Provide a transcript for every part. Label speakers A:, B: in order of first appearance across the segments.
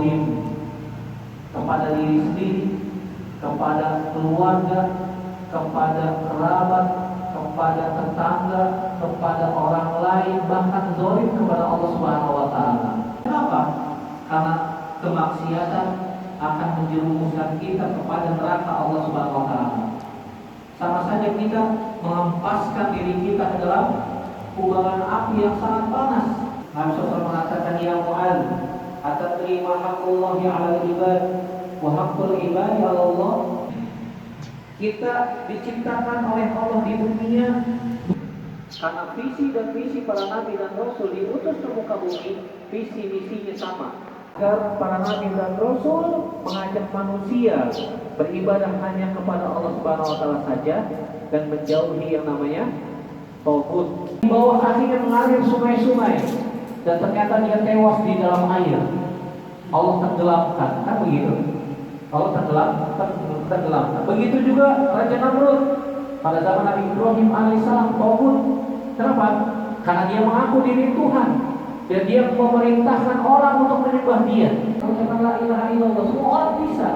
A: zolim kepada diri sendiri, kepada keluarga, kepada kerabat, kepada tetangga, kepada orang lain, bahkan zolim kepada Allah Subhanahu wa taala. Kenapa? Karena kemaksiatan akan menjerumuskan kita kepada neraka Allah Subhanahu wa taala. Sama saja kita mengempaskan diri kita ke dalam kubangan api yang sangat panas. Nabi SAW mengatakan, ya Mu'adz, atadri ma haqqullahi 'alal ibad wa haqqul ibadi 'ala Allah. Kita diciptakan oleh Allah di dunia karena visi dan misi para nabi dan rasul diutus ke muka bumi, visi misinya sama. Agar para nabi dan rasul mengajak manusia beribadah hanya kepada Allah Subhanahu wa taala saja dan menjauhi yang namanya tauhid. Di bawah kakinya mengalir sungai-sungai dan ternyata dia tewas di dalam air. Allah tenggelamkan, kan begitu? Allah tenggelamkan. Begitu juga Raja Namrud pada zaman Nabi Ibrahim alaihissalam, tauhid. Kenapa? Karena dia mengaku diri Tuhan dan dia memerintahkan orang untuk menyembah dia. Mengucapkan la ilaha illallah, semua orang bisa.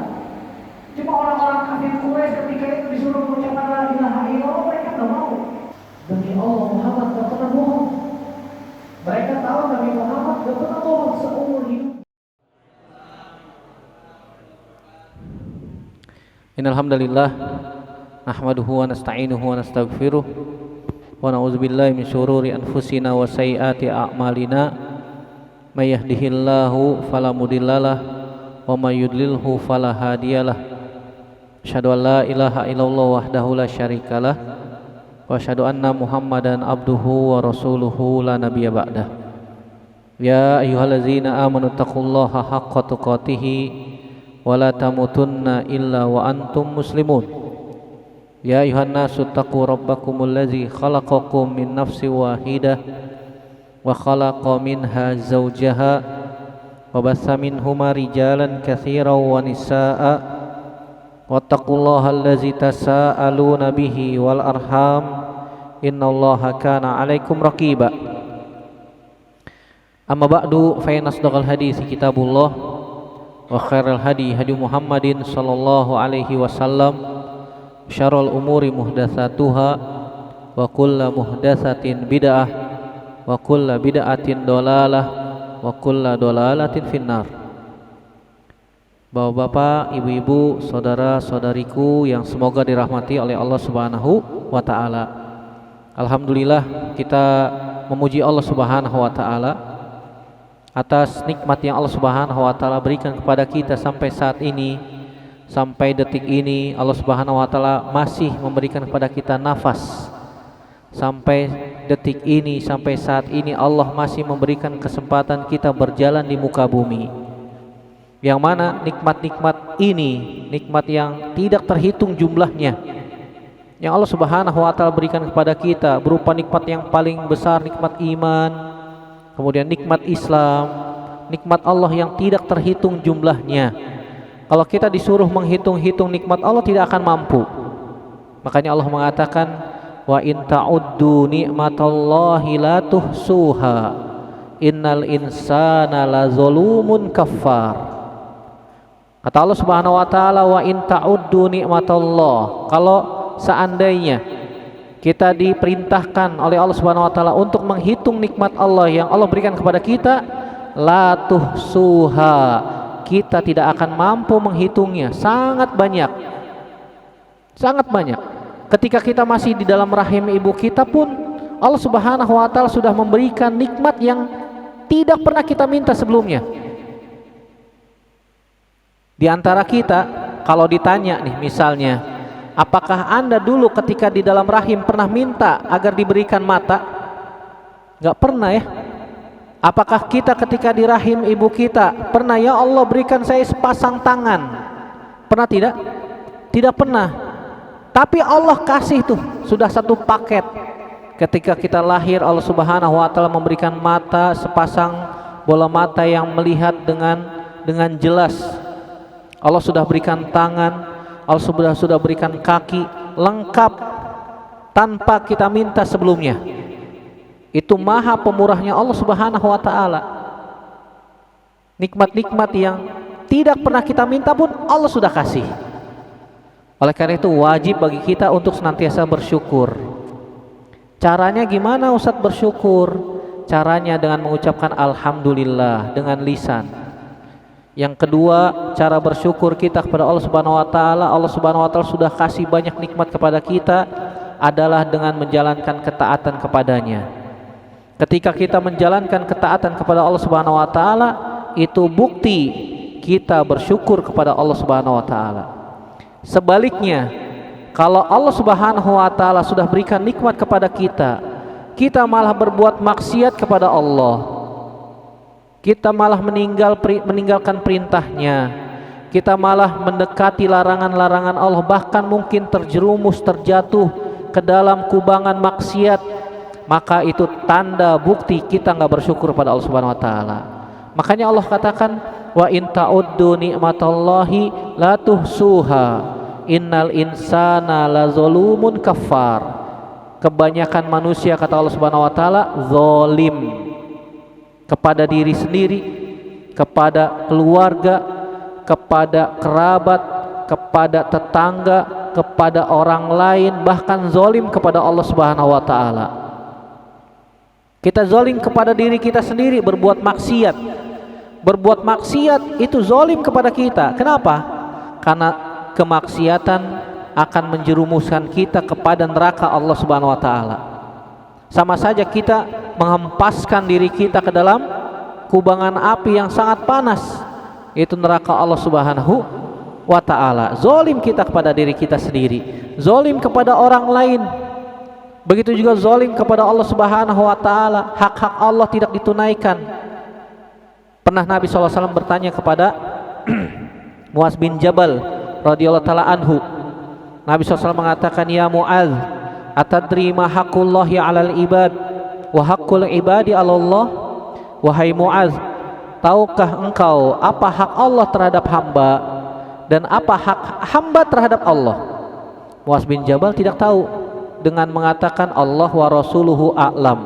A: Cuma orang-orang kafir Quraisy ketika itu disuruh mengucapkan la ilaha illallah, mereka tidak mau. Demi Allah, Muhammad tidak pernah bohong. Mereka tahu Nabi Muhammad tidak pernah bohong seumur hidup.
B: Innal hamdalillah nahmaduhu wa nasta'inuhu wa nastaghfiruh wa na'udzubillahi min syururi anfusina wa sayyiati a'malina may yahdihillahu fala mudhillalah wa may yudlilhu fala hadiyalah. Asyhadu an la ilaha illallah wahdahu la syarikalah wa asyhadu anna Muhammadan abduhu wa rasuluhu la nabiyya ba'dah. Ya ayyuhallazina amanu taqullaha haqqa tuqatih wa la tamutunna illa wa antum muslimun. Ya ayuhan nasu taqu rabbakumul ladzi khalaqakum min nafsin wahidah wa khalaqa minha zawjaha wa bassa minhuma rijalan katsiran wa nisaa'a wattaqullaha allazi tasaaluna bihi wal arham innallaha kana 'alaikum raqiba. Amma ba'du, fa inna asdaqal hadits kitabullah wa khairal hadi hadi Muhammadin sallallahu alaihi wasallam, syarrul umuri muhdatsatuha wa kullu muhdatsatin bid'ah wa kullu bid'atin dhalalah wa kullu dhalalatin finnar. Bapak-bapak, ibu-ibu, saudara-saudariku yang semoga dirahmati oleh Allah Subhanahu wa taala. Alhamdulillah, kita memuji Allah Subhanahu wa taala atas nikmat yang Allah Subhanahu wa taala berikan kepada kita sampai saat ini, sampai detik ini. Allah Subhanahu wa taala masih memberikan kepada kita nafas. Sampai detik ini, sampai saat ini Allah masih memberikan kesempatan kita berjalan di muka bumi. Yang mana nikmat-nikmat ini, nikmat yang tidak terhitung jumlahnya, yang Allah Subhanahu wa taala berikan kepada kita berupa nikmat yang paling besar, nikmat iman, kemudian nikmat Islam, nikmat Allah yang tidak terhitung jumlahnya. Kalau kita disuruh menghitung-hitung nikmat Allah tidak akan mampu. Makanya Allah mengatakan, wa in ta'uddu ni'matallahi la tuhsuha innal insana lazalumun kafar. Kata Allah Subhanahu wa taala, wa in ta'uddu ni'matallah, kalau seandainya kita diperintahkan oleh Allah Subhanahu wa taala untuk menghitung nikmat Allah yang Allah berikan kepada kita, la tuhsuha, kita tidak akan mampu menghitungnya. Sangat banyak. Sangat banyak. Ketika kita masih di dalam rahim ibu kita pun Allah Subhanahu wa taala sudah memberikan nikmat yang tidak pernah kita minta sebelumnya. Di antara kita kalau ditanya nih misalnya, apakah Anda dulu ketika di dalam rahim pernah minta agar diberikan mata? Enggak pernah ya. Apakah kita ketika di rahim ibu kita pernah, ya Allah berikan saya sepasang tangan? Pernah tidak? Tidak pernah. Tapi Allah kasih tuh sudah satu paket. Ketika kita lahir Allah Subhanahu wa taala memberikan mata, sepasang bola mata yang melihat dengan jelas. Allah sudah berikan tangan, Allah sudah berikan kaki lengkap tanpa kita minta sebelumnya. Itu maha pemurahnya Allah Subhanahu wa taala. Nikmat-nikmat yang tidak pernah kita minta pun Allah sudah kasih. Oleh karena itu wajib bagi kita untuk senantiasa bersyukur. Caranya gimana Ustadz bersyukur? Caranya dengan mengucapkan alhamdulillah dengan lisan. Yang kedua, cara bersyukur kita kepada Allah Subhanahu wa taala. Allah Subhanahu wa taala sudah kasih banyak nikmat kepada kita adalah dengan menjalankan ketaatan kepadanya. Ketika kita menjalankan ketaatan kepada Allah Subhanahu wa taala, itu bukti kita bersyukur kepada Allah Subhanahu wa taala. Sebaliknya, kalau Allah Subhanahu wa taala sudah berikan nikmat kepada kita, kita malah berbuat maksiat kepada Allah, kita malah meninggalkan perintahnya, kita malah mendekati larangan-larangan Allah, bahkan mungkin terjerumus, terjatuh ke dalam kubangan maksiat, maka itu tanda bukti kita nggak bersyukur pada Allah Subhanahu wa taala. Makanya Allah katakan, wa in ta'uddu ni'matallahi la tuhsuha innal insana lazolumun kafar. Kebanyakan manusia, kata Allah Subhanahu wa taala, zalim kepada diri sendiri, kepada keluarga, kepada kerabat, kepada tetangga, kepada orang lain, bahkan zalim kepada Allah Subhanahu wa taala. Kita zalim kepada diri kita sendiri, berbuat maksiat. Berbuat maksiat itu zalim kepada kita. Kenapa? Karena kemaksiatan akan menjerumuskan kita kepada neraka Allah Subhanahu wa taala. Sama saja kita menghempaskan diri kita ke dalam kubangan api yang sangat panas, itu neraka Allah Subhanahu wa taala. Zalim kita kepada diri kita sendiri, zalim kepada orang lain. Begitu juga zalim kepada Allah Subhanahu wa taala, hak-hak Allah tidak ditunaikan. Pernah Nabi SAW bertanya kepada Muaz bin Jabal radhiyallahu taala anhu. Nabi SAW mengatakan, ya Muaz, atadri ma haqqullahi 'alal ibad wa haqqul ibadi 'ala Allah? Wahai Muaz, tahukah engkau apa hak Allah terhadap hamba dan apa hak hamba terhadap Allah? Muaz bin Jabal tidak tahu, dengan mengatakan Allah wa rasuluhu a'lam,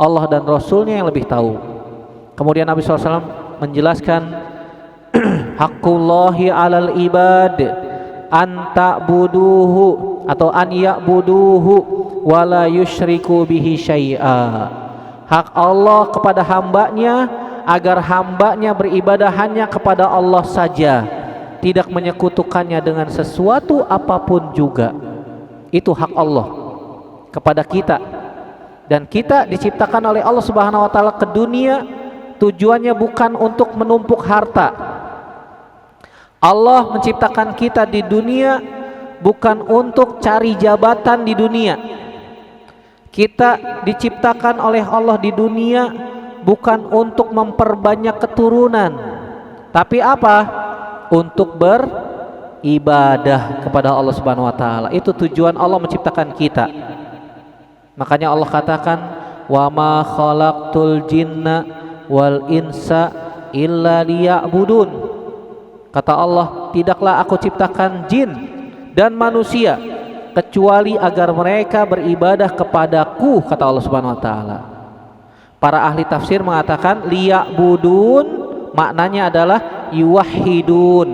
B: Allah dan Rasulnya yang lebih tahu. Kemudian Nabi SAW menjelaskan, haqqullahi 'alal ibad an ta'buduhu atau an ya'buduhu wa la yusyriku bihi syai'a. Hak Allah kepada hambanya agar hambanya beribadah hanya kepada Allah saja, tidak menyekutukannya dengan sesuatu apapun juga. Itu hak Allah kepada kita. Dan kita diciptakan oleh Allah Subhanahu wa taala ke dunia tujuannya bukan untuk menumpuk harta. Allah menciptakan kita di dunia bukan untuk cari jabatan di dunia. Kita diciptakan oleh Allah di dunia bukan untuk memperbanyak keturunan, tapi apa? Untuk beribadah kepada Allah Subhanahu wa taala. Itu tujuan Allah menciptakan kita. Makanya Allah katakan, wa ma khalaqtul jinna wal insa illa liya'budun. Kata Allah, tidaklah aku ciptakan jin dan manusia kecuali agar mereka beribadah kepadaku, kata Allah Subhanahu wa taala. Para ahli tafsir mengatakan liya'budun maknanya adalah yuwahhidun,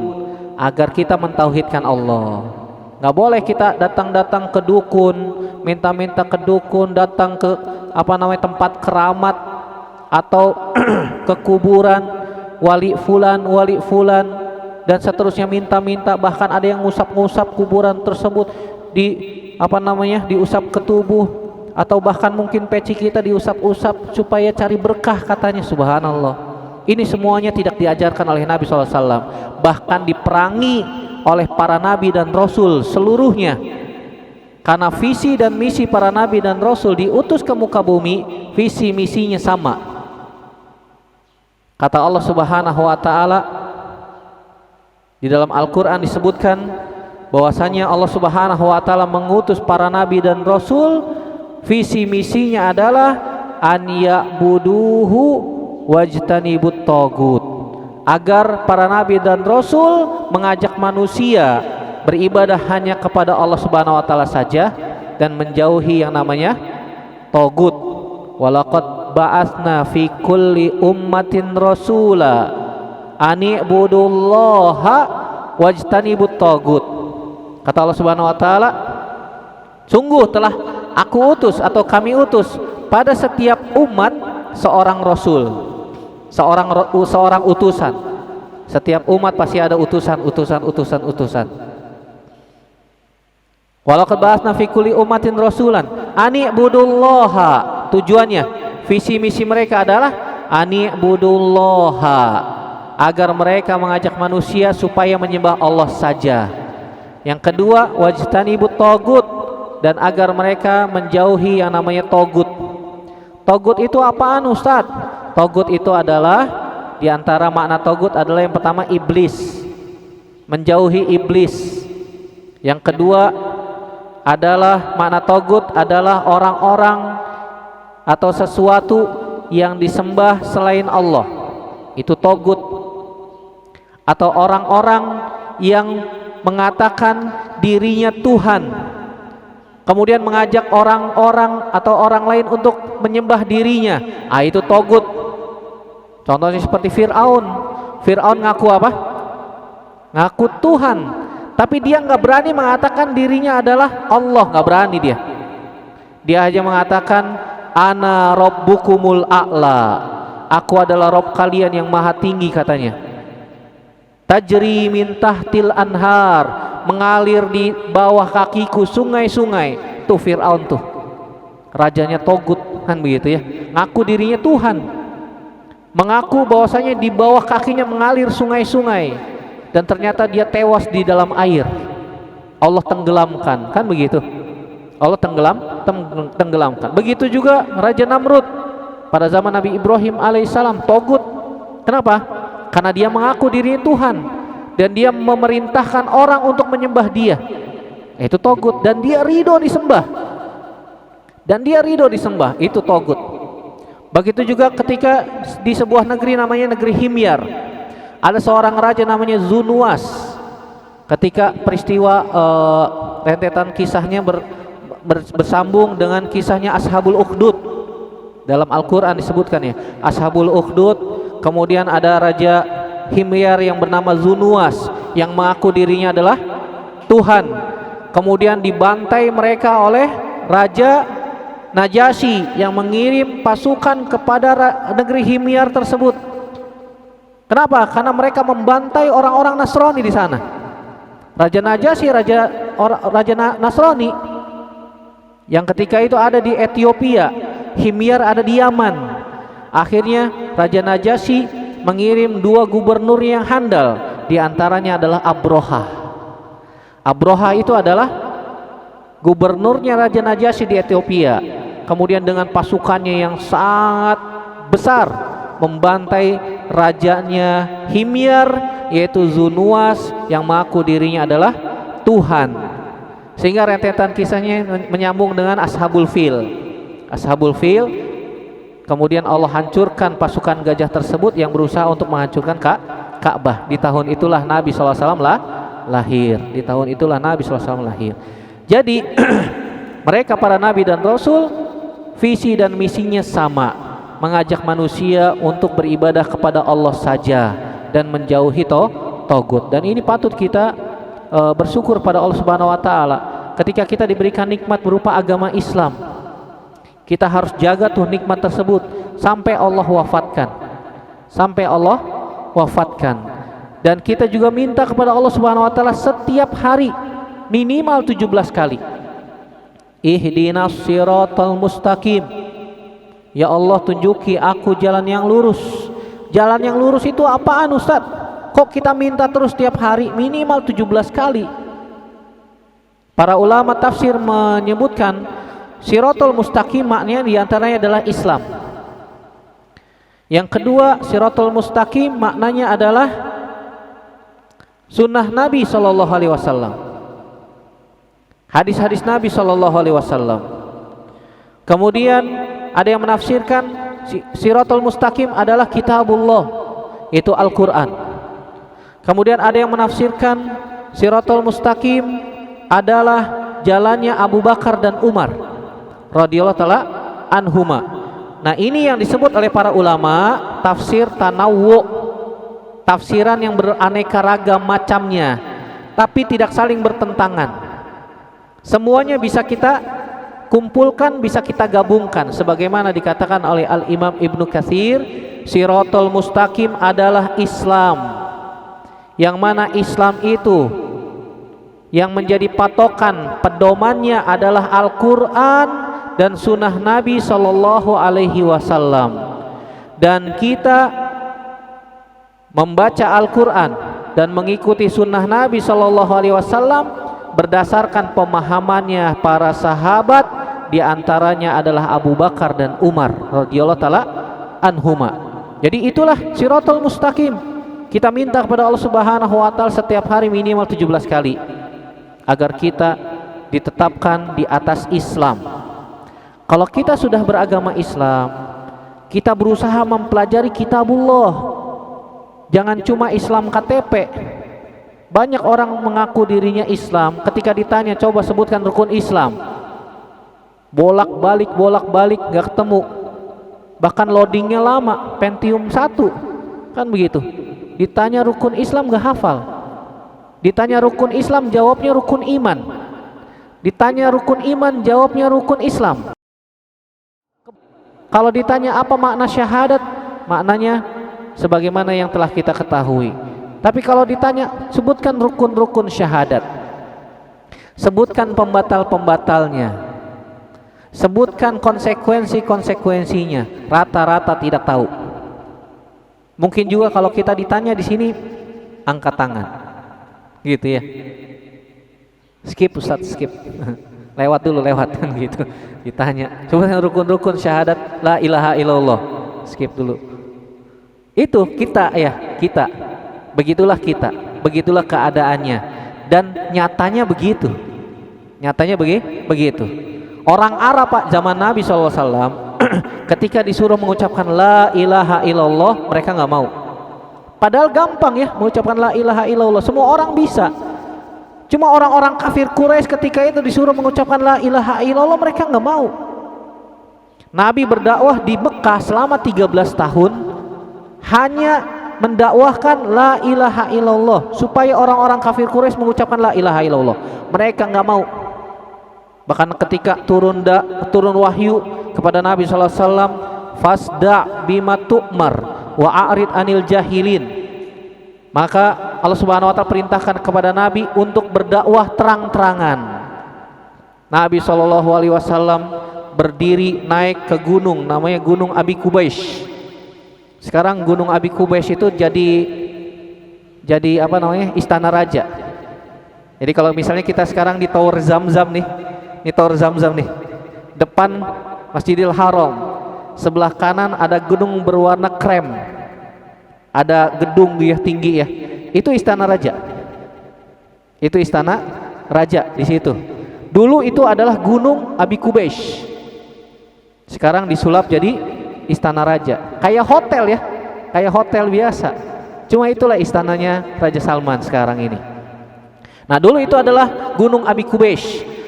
B: agar kita mentauhidkan Allah. Nggak boleh kita datang-datang ke dukun, minta-minta ke dukun, datang ke tempat keramat atau ke kuburan wali fulan dan seterusnya, minta-minta, bahkan ada yang ngusap-ngusap kuburan tersebut, diusap ke tubuh, atau bahkan mungkin peci kita diusap-usap supaya cari berkah katanya. Subhanallah, ini semuanya tidak diajarkan oleh Nabi SAW, bahkan diperangi oleh para nabi dan rasul seluruhnya, karena visi dan misi para nabi dan rasul diutus ke muka bumi, visi misinya sama. Kata Allah Subhanahu wa taala di dalam Al-Quran disebutkan bahwasanya Allah Subhanahu wa taala mengutus para nabi dan rasul, visi misinya adalah an ya'buduhu wajtanibut tagut, agar para nabi dan rasul mengajak manusia beribadah hanya kepada Allah Subhanahu wa taala saja dan menjauhi yang namanya tagut. Walaqad ba'atsna fi kulli ummatin rasula ani'budullaha wajtanibut tagut. Kata Allah Subhanahu wa taala, sungguh telah aku utus atau kami utus pada setiap umat seorang rasul, seorang utusan. Setiap umat pasti ada utusan. Walaqad ba'atsna fi kulli ummatin rasulan ani'budullaha. Tujuannya, visi misi mereka adalah ani'budullaha, agar mereka mengajak manusia supaya menyembah Allah saja. Yang kedua, wajtanibut tagut, dan agar mereka menjauhi yang namanya togut. Togut itu apaan, Ustaz? Togut itu adalah, di antara makna togut adalah yang pertama iblis, menjauhi iblis. Yang kedua adalah makna togut adalah orang-orang atau sesuatu yang disembah selain Allah, itu togut. Atau orang-orang yang mengatakan dirinya Tuhan, kemudian mengajak orang-orang atau orang lain untuk menyembah dirinya, itu togut. Contohnya seperti Fir'aun. Fir'aun ngaku apa? Ngaku Tuhan, tapi dia nggak berani mengatakan dirinya adalah Allah, nggak berani dia. Dia hanya mengatakan ana rabbukumul a'la, aku adalah Rob kalian yang maha tinggi, katanya. Tajri min tahtil anhar, mengalir di bawah kakiku sungai-sungai. Tuh Fir'aun tuh, rajanya togut, kan begitu ya. Ngaku dirinya Tuhan, mengaku bahwasanya di bawah kakinya mengalir sungai-sungai, dan ternyata dia tewas di dalam air. Allah tenggelamkan, kan begitu. Allah tenggelamkan. Begitu juga Raja Namrud pada zaman Nabi Ibrahim alaihissalam, togut. Kenapa? Karena dia mengaku dirinya Tuhan dan dia memerintahkan orang untuk menyembah dia. Itu togut, dan dia ridho disembah. Itu togut. Begitu juga ketika di sebuah negeri namanya negeri Himyar, ada seorang raja namanya Zunuwas. Ketika peristiwa rentetan kisahnya bersambung dengan kisahnya Ashabul Ukhdud. Dalam Al-Quran disebutkan ya, Ashabul Ukhdud. Kemudian ada Raja Himyar yang bernama Zunuwas yang mengaku dirinya adalah Tuhan. Kemudian dibantai mereka oleh Raja Najasyi yang mengirim pasukan kepada negeri Himyar tersebut. Kenapa? Karena mereka membantai orang-orang Nasrani di sana. Raja Najasyi, Raja Nasrani yang ketika itu ada di Ethiopia, Himyar ada di Yaman. Akhirnya Raja Najasyi mengirim 2 gubernur yang handal, di antaranya adalah Abroha. Abroha itu adalah gubernurnya Raja Najasyi di Ethiopia. Kemudian dengan pasukannya yang sangat besar membantai rajanya Himyar, yaitu Zunuwas yang mengaku dirinya adalah Tuhan. Sehingga rentetan kisahnya menyambung dengan Ashabul Fil. Kemudian Allah hancurkan pasukan gajah tersebut yang berusaha untuk menghancurkan Ka'bah. Di tahun itulah Nabi SAW lahir. Jadi mereka para nabi dan rasul, visi dan misinya sama, mengajak manusia untuk beribadah kepada Allah saja dan menjauhi togut. Dan ini patut kita bersyukur pada Allah Subhanahu wa taala. Ketika kita diberikan nikmat berupa agama Islam, kita harus jaga tuh nikmat tersebut sampai Allah wafatkan. Dan kita juga minta kepada Allah Subhanahu wa taala setiap hari minimal 17 kali. Ihdinas siratal mustaqim. Ya Allah, tunjuki aku jalan yang lurus. Jalan yang lurus itu apaan, Ustaz? Kok kita minta terus tiap hari minimal 17 kali? Para ulama tafsir menyebutkan Siratul mustaqim maknanya diantaranya adalah Islam. Yang kedua, siratul mustaqim maknanya adalah sunnah Nabi SAW, hadis-hadis Nabi SAW. Kemudian ada yang menafsirkan siratul mustaqim adalah kitabullah, itu Al-Quran. Kemudian ada yang menafsirkan siratul mustaqim adalah jalannya Abu Bakar dan Umar radhiyallahu ta'ala anhuma. Nah, ini yang disebut oleh para ulama tafsir tanawwu. tafsiran yang beraneka ragam macamnya, tapi tidak saling bertentangan. Semuanya bisa kita kumpulkan, bisa kita gabungkan, sebagaimana dikatakan oleh Al-Imam Ibnu Katsir, Shiratal Mustaqim adalah Islam, yang mana Islam itu yang menjadi patokan pedomannya adalah Al-Quran dan sunnah Nabi Sallallahu Alaihi Wasallam. Dan kita membaca Al-Quran dan mengikuti sunnah Nabi Sallallahu Alaihi Wasallam berdasarkan pemahamannya para sahabat, diantaranya adalah Abu Bakar dan Umar radhiyallahu taala anhuma. Jadi itulah Shiratal Mustaqim. Kita minta kepada Allah Subhanahu wa taala setiap hari minimal 17 kali agar kita ditetapkan di atas Islam. Kalau kita sudah beragama Islam, kita berusaha mempelajari kitabullah. Jangan cuma Islam KTP. Banyak orang mengaku dirinya Islam, ketika ditanya coba sebutkan rukun Islam, bolak-balik gak ketemu. Bahkan loadingnya lama, Pentium 1 kan begitu. Ditanya rukun Islam gak hafal. Ditanya rukun Islam jawabnya rukun iman. Ditanya rukun iman jawabnya rukun Islam. Kalau ditanya apa makna syahadat, maknanya sebagaimana yang telah kita ketahui. Tapi kalau ditanya sebutkan rukun-rukun syahadat, sebutkan pembatal-pembatalnya, sebutkan konsekuensi-konsekuensinya, rata-rata tidak tahu. Mungkin juga kalau kita ditanya di sini angkat tangan, gitu ya. Skip Ustaz, skip. Lewat dulu, kan gitu. Ditanya, coba rukun-rukun syahadat la ilaha illallah. Skip dulu. Itu kita ya, kita. Begitulah kita, begitulah keadaannya. Dan nyatanya begitu. Nyatanya begitu. Orang Arab Pak zaman Nabi SAW ketika disuruh mengucapkan la ilaha illallah, mereka nggak mau. Padahal gampang ya mengucapkan la ilaha illallah, semua orang bisa. Cuma orang-orang kafir Quraisy ketika itu disuruh mengucapkan la ilaha illallah, mereka nggak mau. Nabi berdakwah di Mekah selama 13 tahun hanya mendakwahkan la ilaha illallah supaya orang-orang kafir Quraisy mengucapkan la ilaha illallah. Mereka nggak mau. Bahkan ketika turun wahyu kepada Nabi SAW, fasda bima tu'mar wa a'rid anil jahilin. Maka Allah Subhanahu wa taala perintahkan kepada Nabi untuk berdakwah terang-terangan. Nabi SAW berdiri naik ke gunung namanya Gunung Abi Kubais. Sekarang Gunung Abi Kubais itu jadi apa namanya? Istana raja. Jadi kalau misalnya kita sekarang di Tower Zamzam nih, depan Masjidil Haram, sebelah kanan ada gunung berwarna krem. Ada gedung ya tinggi ya. Itu istana raja. Itu istana raja di situ. Dulu itu adalah Gunung Abi Kubais. Sekarang disulap jadi istana raja. Kayak hotel ya. Kayak hotel biasa. Cuma itulah istananya Raja Salman sekarang ini. Nah, dulu itu adalah Gunung Abi Kubais.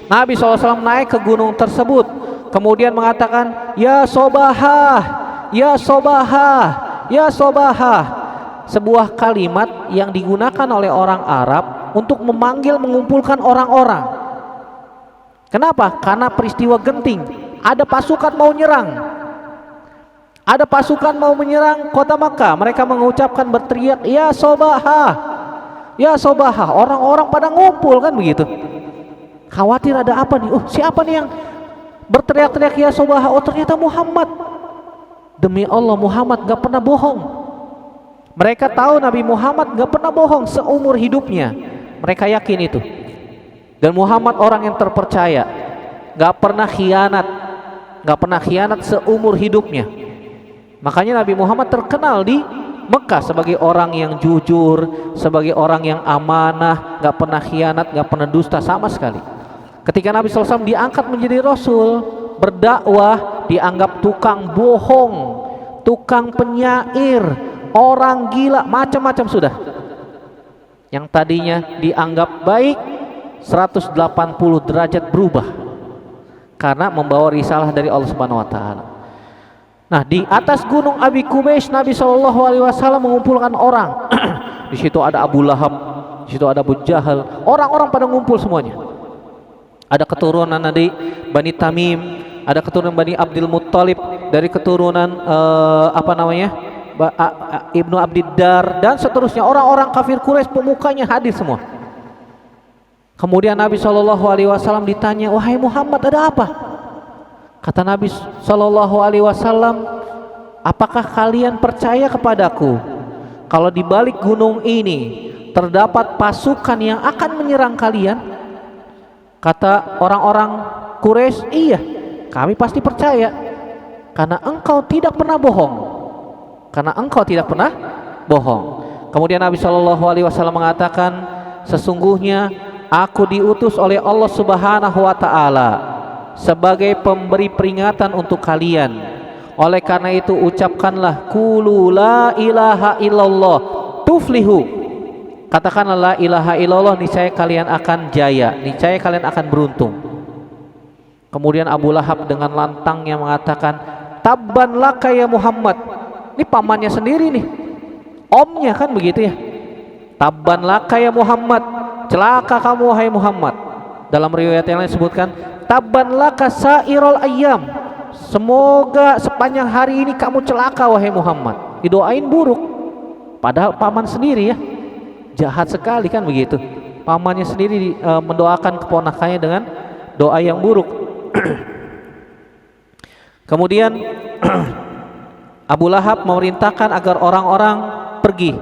B: Nabi SAW naik ke gunung tersebut, kemudian mengatakan, "Ya Sobahah, ya Sobahah, ya Sobahah." Sebuah kalimat yang digunakan oleh orang Arab untuk memanggil, mengumpulkan orang-orang. Kenapa? Karena peristiwa genting. Ada pasukan mau nyerang. Ada pasukan mau menyerang kota Makkah. Mereka mengucapkan, berteriak, "Ya Sobahah, ya Sobahah." Orang-orang pada ngumpul kan begitu. Khawatir ada apa nih? Oh, siapa nih yang berteriak-teriak ya Sobahah? Oh, ternyata Muhammad. Demi Allah, Muhammad gak pernah bohong. Mereka tahu Nabi Muhammad gak pernah bohong seumur hidupnya. Mereka yakin itu. Dan Muhammad orang yang terpercaya, gak pernah khianat seumur hidupnya. Makanya Nabi Muhammad terkenal di Mekah sebagai orang yang jujur, sebagai orang yang amanah, gak pernah khianat, gak pernah dusta sama sekali. Ketika Nabi SAW diangkat menjadi Rasul, berdakwah dianggap tukang bohong, tukang penyair, orang gila, macam-macam sudah. Yang tadinya dianggap baik 180 derajat berubah karena membawa risalah dari Allah Subhanahu wa taala. Nah, di atas gunung Abi Kubais Nabi Shallallahu Alaihi Wasallam mengumpulkan orang. Di situ ada Abu Lahab, di situ ada Abu Jahal, orang-orang pada ngumpul semuanya. Ada keturunan dari Bani Tamim, ada keturunan Bani Abdul Muttalib, dari keturunan Ibnu Abdiddar dan seterusnya. Orang-orang kafir Quraisy pemukanya hadir semua. Kemudian Nabi Shallallahu Alaihi Wasallam ditanya, wahai Muhammad, ada apa? Kata Nabi Shallallahu Alaihi Wasallam, apakah kalian percaya kepadaku kalau di balik gunung ini terdapat pasukan yang akan menyerang kalian? Kata orang-orang Quraisy, iya, kami pasti percaya, karena engkau tidak pernah bohong. Karena engkau tidak pernah bohong. Kemudian Nabi Shallallahu Alaihi Wasallam mengatakan, sesungguhnya aku diutus oleh Allah Subhanahu Wa Taala sebagai pemberi peringatan untuk kalian. Oleh karena itu ucapkanlah qulu la ilaha illallah tuflihu. Katakanlah la ilaha illallah, niscaya kalian akan jaya, niscaya kalian akan beruntung. Kemudian Abu Lahab dengan lantangnya mengatakan, tabban laka ya Muhammad. Ini pamannya sendiri nih, omnya kan begitu ya. Tabban laka ya Muhammad, celaka kamu wahai Muhammad. Dalam riwayat yang lain disebutkan, tabban laka sairul ayyam, semoga sepanjang hari ini kamu celaka wahai Muhammad. Didoain buruk, padahal paman sendiri ya. Jahat sekali kan begitu. Pamannya sendiri mendoakan keponakannya dengan doa yang buruk. Kemudian Abu Lahab memerintahkan agar orang-orang pergi,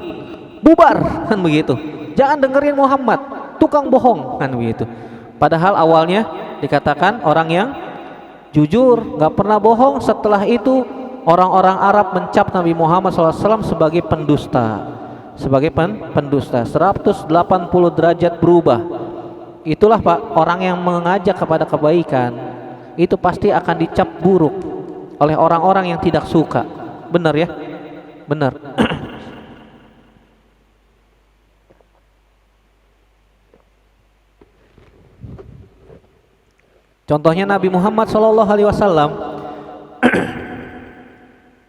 B: bubar kan begitu. Jangan dengerin Muhammad, tukang bohong kan begitu. Padahal awalnya dikatakan orang yang jujur, nggak pernah bohong. Setelah itu orang-orang Arab mencap Nabi Muhammad SAW sebagai pendusta, sebagai pendusta. 180 derajat berubah. Itulah Pak, orang yang mengajak kepada kebaikan itu pasti akan dicap buruk oleh orang-orang yang tidak suka. Benar ya? Benar. Contohnya Nabi Muhammad SAW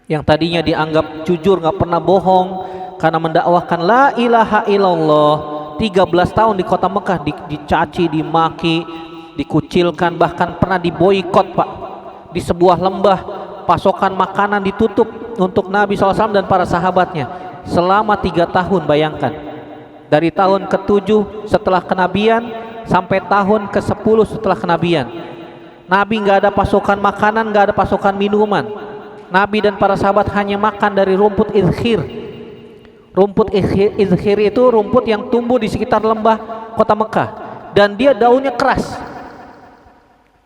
B: yang tadinya dianggap jujur, nggak pernah bohong, karena mendakwahkan la ilaha illallah. 13 tahun di kota Mekah dicaci, dimaki, dikucilkan, bahkan pernah diboikot Pak. Di sebuah lembah pasokan makanan ditutup untuk Nabi SAW dan para sahabatnya selama 3 tahun. Bayangkan, dari tahun ke-7 setelah kenabian sampai tahun ke-10 setelah kenabian, Nabi nggak ada pasokan makanan, nggak ada pasokan minuman. Nabi dan para sahabat hanya makan dari rumput izhir. Rumput izhir itu rumput yang tumbuh di sekitar lembah kota Mekah, dan dia daunnya keras.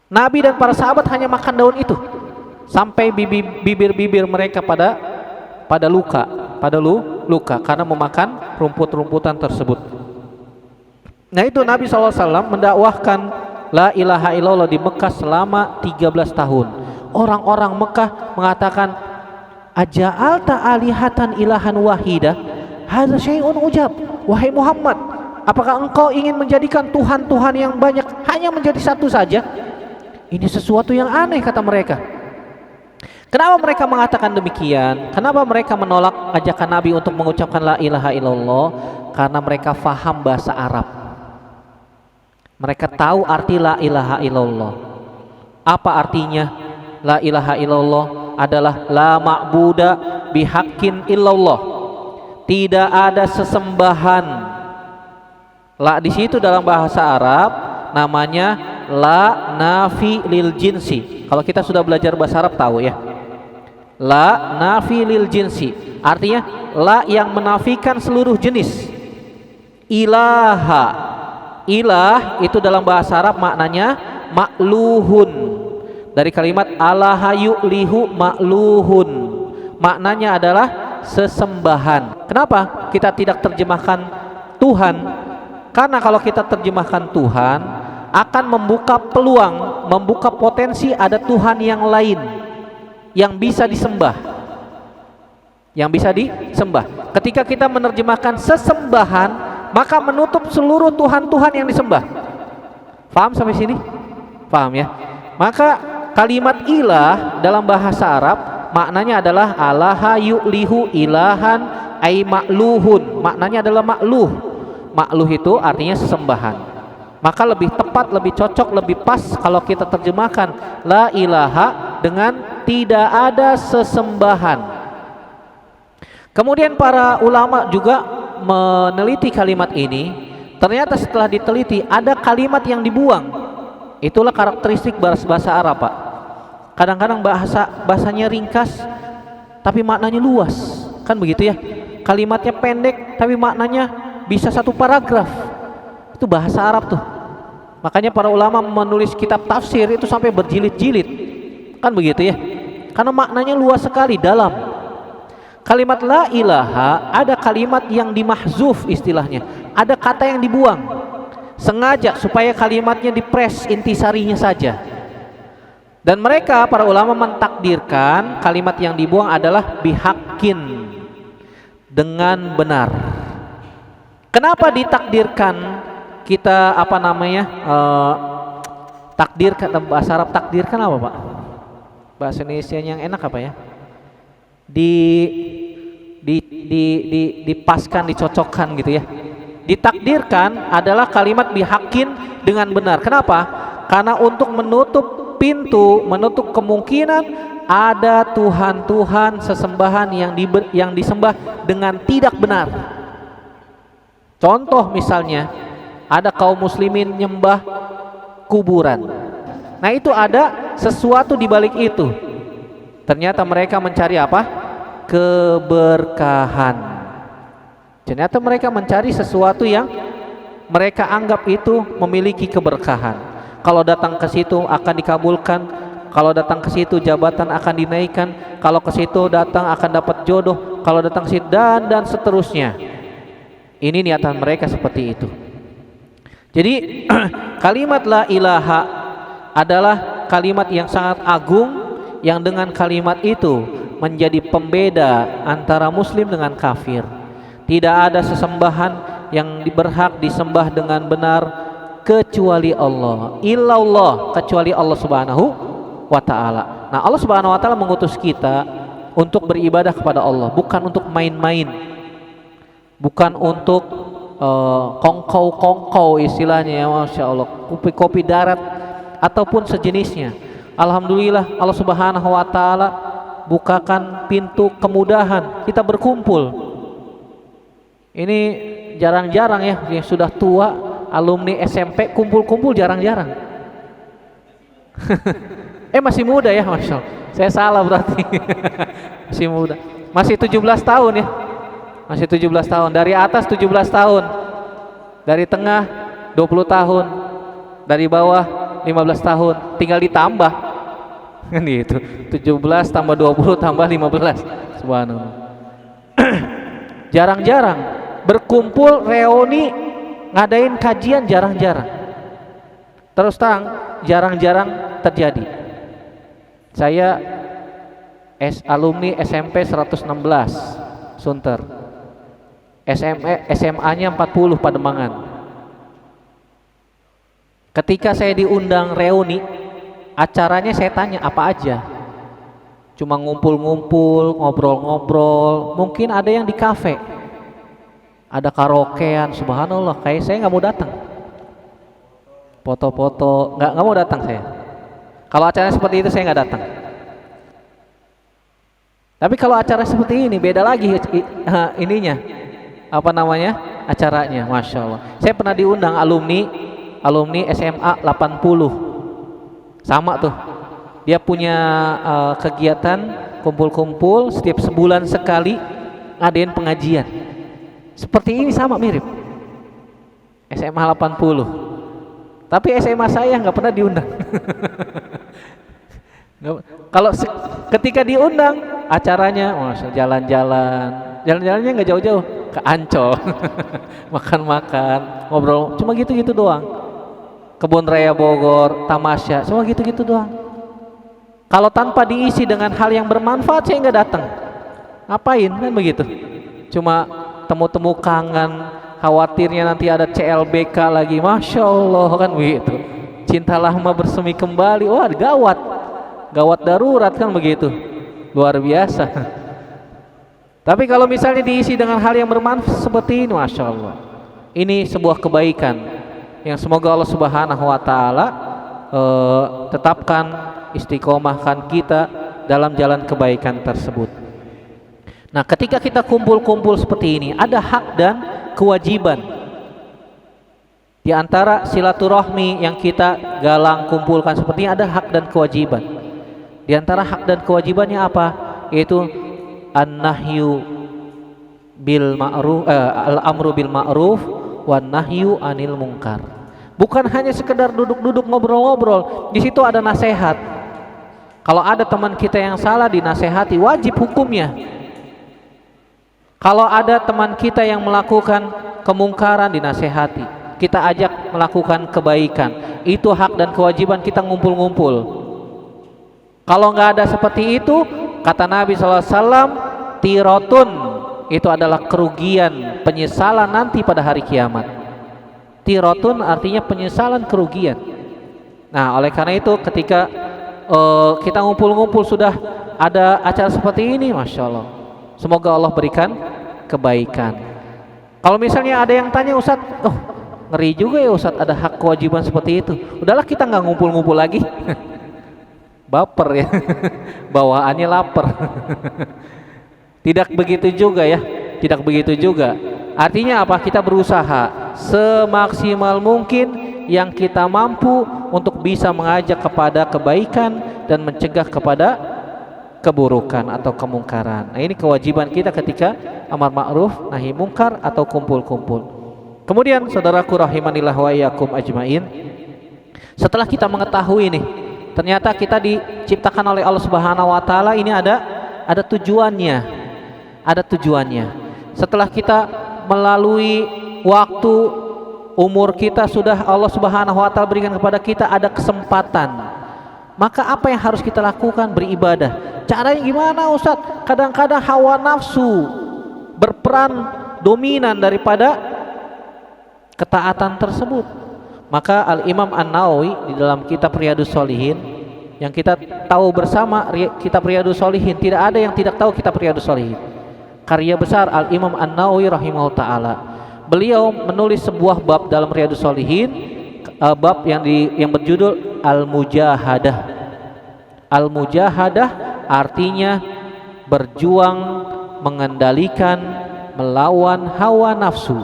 B: Nabi dan para sahabat hanya makan daun itu sampai bibir-bibir mereka pada luka karena memakan rumput-rumputan tersebut. Nah itu Nabi SAW mendakwahkan la ilaha illallah di Mekah selama 13 tahun. Orang-orang Mekah mengatakan, aja'alta alihatan ilahan wahidah, hadza syai'un ujab. Wahai Muhammad, apakah engkau ingin menjadikan Tuhan-Tuhan yang banyak hanya menjadi satu saja? Ini sesuatu yang aneh, kata mereka. Kenapa mereka mengatakan demikian? Kenapa mereka menolak ajakan Nabi untuk mengucapkan la ilaha illallah? Karena mereka faham bahasa Arab. Mereka tahu arti la ilaha illallah. Apa artinya? La ilaha illallah adalah la ma'buda bihaqqin illallah. Tidak ada sesembahan. La di situ dalam bahasa Arab namanya la nafi lil jinsi. Kalau kita sudah belajar bahasa Arab tahu ya. La nafi lil jinsi, artinya la yang menafikan seluruh jenis. Ilaha, ilah itu dalam bahasa Arab maknanya ma'luhun. Dari kalimat alaha yu'lihu ma'luhun, maknanya adalah sesembahan. Kenapa kita tidak terjemahkan Tuhan? Karena kalau kita terjemahkan Tuhan akan membuka peluang, membuka potensi ada Tuhan yang lain yang bisa disembah, yang bisa disembah. Ketika kita menerjemahkan sesembahan, maka menutup seluruh Tuhan-Tuhan yang disembah. Paham sampai sini? Paham ya? Maka kalimat ilah dalam bahasa Arab maknanya adalah alaha yu'lihu ilahan ay ma'luhun. Maknanya adalah ma'luh. Ma'luh itu artinya sesembahan. Maka lebih tepat, lebih cocok, lebih pas kalau kita terjemahkan la ilaha dengan tidak ada sesembahan. Kemudian para ulama juga meneliti kalimat ini. Ternyata setelah diteliti ada kalimat yang dibuang. Itulah karakteristik bahasa Arab, Pak. Kadang-kadang bahasanya ringkas tapi maknanya luas. Kan begitu ya? Kalimatnya pendek tapi maknanya bisa satu paragraf. Itu bahasa Arab tuh. Makanya para ulama menulis kitab tafsir itu sampai berjilid-jilid. Kan begitu ya? Karena maknanya luas sekali, dalam. Kalimat la ilaha ada kalimat yang dimahzuf istilahnya. Ada kata yang dibuang. Sengaja supaya kalimatnya dipres intisarinya saja. Dan mereka para ulama mentakdirkan kalimat yang dibuang adalah bihaqqin, dengan benar. Kenapa ditakdirkan? Kita takdirkan, bahasa Arab takdirkan apa, Pak? Bahasa Indonesia yang enak apa ya? Dipaskan, dicocokkan gitu ya. Ditakdirkan adalah kalimat bihaqqin, dengan benar. Kenapa? Karena untuk menutup pintu, menutup kemungkinan ada Tuhan-Tuhan sesembahan yang disembah dengan tidak benar. Contoh misalnya, ada kaum muslimin nyembah kuburan. Nah, itu ada sesuatu di balik itu. Ternyata mereka mencari apa? Keberkahan. Ternyata mereka mencari sesuatu yang mereka anggap itu memiliki keberkahan. Kalau datang ke situ akan dikabulkan, kalau datang ke situ jabatan akan dinaikkan, kalau ke situ datang akan dapat jodoh, kalau datang ke situ dan seterusnya. Ini niatan mereka seperti itu. Jadi kalimat la ilaha adalah kalimat yang sangat agung, yang dengan kalimat itu menjadi pembeda antara muslim dengan kafir. Tidak ada sesembahan yang berhak disembah dengan benar kecuali Allah, illallah, kecuali Allah Subhanahu wa ta'ala. Nah, Allah Subhanahu wa ta'ala mengutus kita untuk beribadah kepada Allah, bukan untuk main-main, bukan untuk kongkow istilahnya ya, Masya Allah, kopi-kopi darat ataupun sejenisnya. Alhamdulillah Allah Subhanahu wa ta'ala bukakan pintu kemudahan kita berkumpul. Ini jarang-jarang ya, yang sudah tua alumni SMP kumpul-kumpul jarang-jarang. Masih muda ya, Masya Allah. Saya salah berarti. Masih muda. Masih 17 tahun ya. Masih 17 tahun. Dari atas 17 tahun. Dari tengah 20 tahun. Dari bawah 15 tahun. Tinggal ditambah. Kan gitu. 17 tambah 20 tambah 15. Subhanallah. Jarang-jarang berkumpul, reuni, ngadain kajian jarang-jarang. Terus terang jarang-jarang terjadi. Saya alumni SMP 116 Sunter. SMA-nya 40 Pademangan. Ketika saya diundang reuni, acaranya saya tanya apa aja. Cuma ngumpul-ngumpul, ngobrol-ngobrol. Mungkin ada yang di kafe, ada karaokean. Subhanallah, kayak saya nggak mau datang. Foto-foto, nggak mau datang saya. Kalau acara seperti itu saya nggak datang. Tapi kalau acara seperti ini beda lagi ininya, apa namanya, acaranya, Masya Allah. Saya pernah diundang alumni SMA 80, sama tuh. Dia punya kegiatan kumpul-kumpul setiap sebulan sekali ngadain pengajian. Seperti ini sama mirip. SMA 80. Tapi SMA saya nggak pernah diundang. Kalau ketika diundang acaranya, jalan-jalannya nggak jauh-jauh, ke Ancol, makan-makan, ngobrol, cuma gitu-gitu doang. Kebun Raya Bogor, tamasya, cuma gitu-gitu doang. Kalau tanpa diisi dengan hal yang bermanfaat, saya nggak datang. Ngapain kan begitu? Cuma temu-temu kangen, khawatirnya nanti ada CLBK lagi, Masya Allah kan begitu. Cinta lama bersemi kembali, wah gawat darurat kan begitu. luar biasa. Tapi kalau misalnya diisi dengan hal yang bermanfaat seperti ini, Masya Allah, ini sebuah kebaikan yang semoga Allah Subhanahu wa Ta'ala tetapkan, istiqomahkan kita dalam jalan kebaikan tersebut. Nah, ketika kita kumpul-kumpul seperti ini, ada hak dan kewajiban. Di antara silaturahmi yang kita galang kumpulkan seperti ini, ada hak dan kewajiban. Di antara hak dan kewajibannya apa? Yaitu an-nahyu bil ma'ruf, al-amru bil ma'ruf wan nahyu anil munkar. Bukan hanya sekedar duduk-duduk ngobrol-ngobrol, di situ ada nasihat. Kalau ada teman kita yang salah, dinasehati, wajib hukumnya. Kalau ada teman kita yang melakukan kemungkaran, dinasehati, kita ajak melakukan kebaikan. Itu hak dan kewajiban kita ngumpul-ngumpul. Kalau nggak ada seperti itu, kata Nabi SAW, tirotun, itu adalah kerugian, penyesalan nanti pada hari kiamat. Tirotun artinya penyesalan, kerugian. Nah, oleh karena itu ketika kita ngumpul-ngumpul sudah ada acara seperti ini, Masya Allah, semoga Allah berikan kebaikan. Kalau misalnya ada yang tanya, Ustadz, ngeri juga ya Ustadz, ada hak kewajiban seperti itu. Udahlah, kita nggak ngumpul-ngumpul lagi. Baper ya, bawaannya lapar. Tidak begitu juga ya, tidak begitu juga. Artinya apa? Kita berusaha semaksimal mungkin yang kita mampu untuk bisa mengajak kepada kebaikan dan mencegah kepada keburukan atau kemungkaran. Nah, ini kewajiban kita ketika amar ma'ruf nahi mungkar atau kumpul-kumpul. Kemudian saudaraku rahimanillah wa iyyakum ajmain, setelah kita mengetahui nih, ternyata kita diciptakan oleh Allah Subhanahu wa Ta'ala, ini ada tujuannya. Ada tujuannya. Setelah kita melalui waktu, umur kita sudah Allah Subhanahu wa Ta'ala berikan kepada kita, ada kesempatan. Maka apa yang harus kita lakukan? Beribadah. Caranya gimana, Ustadz? Kadang-kadang hawa nafsu berperan dominan daripada ketaatan tersebut. Maka Al-Imam An-Nawawi di dalam kitab Riyadhus Shalihin, yang kita tahu bersama kitab Riyadhus Shalihin, tidak ada yang tidak tahu kitab Riyadhus Shalihin. Karya besar Al-Imam An-Nawawi rahimahullah ta'ala. Beliau menulis sebuah bab dalam Riyadhus Shalihin, bab yang berjudul Al-Mujahadah. Al-Mujahadah artinya berjuang, mengendalikan, melawan hawa nafsu.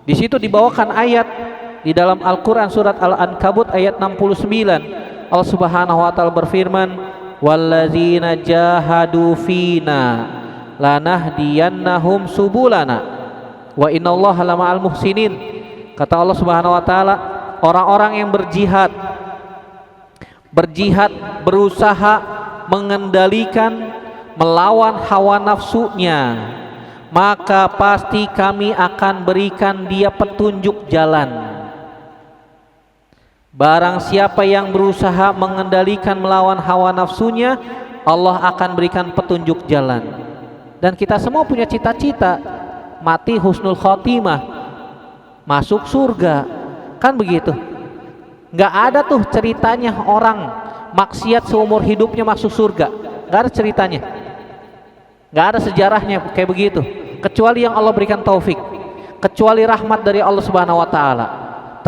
B: Di situ dibawakan ayat di dalam Al-Quran surat Al-Ankabut ayat 69. Allah Subhanahu wa Ta'ala berfirman, wallazina jahadu fina lanahdiyannahum subulana wa innallaha lama'al muhsinin. Kata Allah Subhanahu wa Ta'ala, orang-orang yang berjihad, berusaha mengendalikan, melawan hawa nafsunya, maka pasti kami akan berikan dia petunjuk jalan. Barang siapa yang berusaha mengendalikan, melawan hawa nafsunya, Allah akan berikan petunjuk jalan. Dan kita semua punya cita-cita mati husnul khotimah, masuk surga, kan begitu? Nggak ada tuh ceritanya orang maksiat seumur hidupnya masuk surga, nggak ada ceritanya, nggak ada sejarahnya kayak begitu, kecuali yang Allah berikan taufik, kecuali rahmat dari Allah Subhanahu wa Ta'ala.